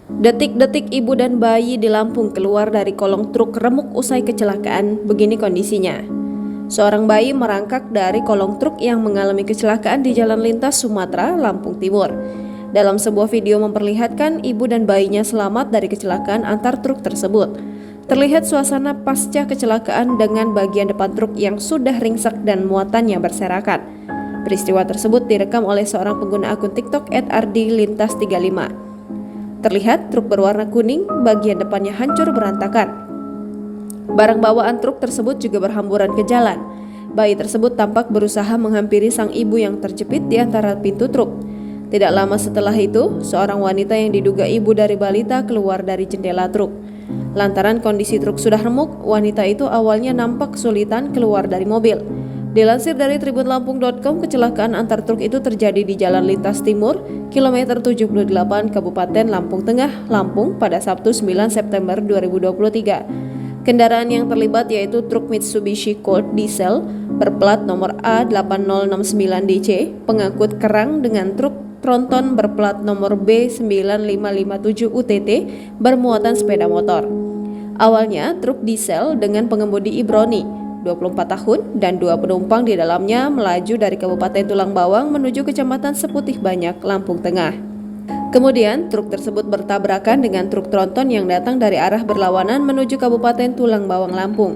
Detik-detik ibu dan bayi di Lampung keluar dari kolong truk remuk usai kecelakaan, begini kondisinya. Seorang bayi merangkak dari kolong truk yang mengalami kecelakaan di Jalan Lintas Sumatera, Lampung Timur. Dalam sebuah video memperlihatkan ibu dan bayinya selamat dari kecelakaan antar truk tersebut. Terlihat suasana pasca kecelakaan dengan bagian depan truk yang sudah ringsek dan muatannya berserakan. Peristiwa tersebut direkam oleh seorang pengguna akun TikTok @ardilintas35. Terlihat truk berwarna kuning, bagian depannya hancur berantakan. Barang bawaan truk tersebut juga berhamburan ke jalan. Bayi tersebut tampak berusaha menghampiri sang ibu yang terjepit di antara pintu truk. Tidak lama setelah itu, seorang wanita yang diduga ibu dari balita keluar dari jendela truk. Lantaran kondisi truk sudah remuk, wanita itu awalnya nampak kesulitan keluar dari mobil. Dilansir dari tribunlampung.com, kecelakaan antar truk itu terjadi di Jalan Lintas Timur, kilometer 78 Kabupaten Lampung Tengah, Lampung pada Sabtu 9 September 2023. Kendaraan yang terlibat yaitu truk Mitsubishi Colt diesel berplat nomor A8069DC, pengangkut kerang dengan truk tronton berplat nomor B9557 UTT bermuatan sepeda motor. Awalnya truk diesel dengan pengemudi Ibroni 24 tahun dan 2 penumpang di dalamnya melaju dari Kabupaten Tulang Bawang menuju Kecamatan Seputih Banyak, Lampung Tengah. Kemudian truk tersebut bertabrakan dengan truk tronton yang datang dari arah berlawanan menuju Kabupaten Tulang Bawang, Lampung.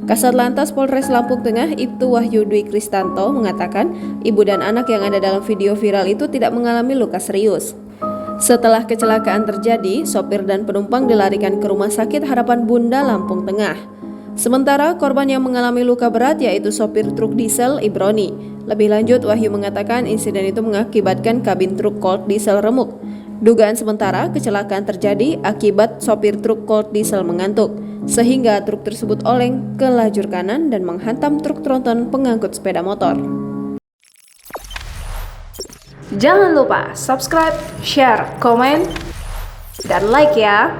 Kasat Lantas Polres Lampung Tengah Ibtu Wahyu Dwi Kristanto mengatakan ibu dan anak yang ada dalam video viral itu tidak mengalami luka serius. Setelah kecelakaan terjadi, sopir dan penumpang dilarikan ke Rumah Sakit Harapan Bunda, Lampung Tengah. Sementara korban yang mengalami luka berat yaitu sopir truk diesel Ibroni. Lebih lanjut, Wahyu mengatakan insiden itu mengakibatkan kabin truk Colt diesel remuk. Dugaan sementara kecelakaan terjadi akibat sopir truk Colt diesel mengantuk, sehingga truk tersebut oleng ke lajur kanan dan menghantam truk tronton pengangkut sepeda motor. Jangan lupa subscribe, share, komen, dan like ya!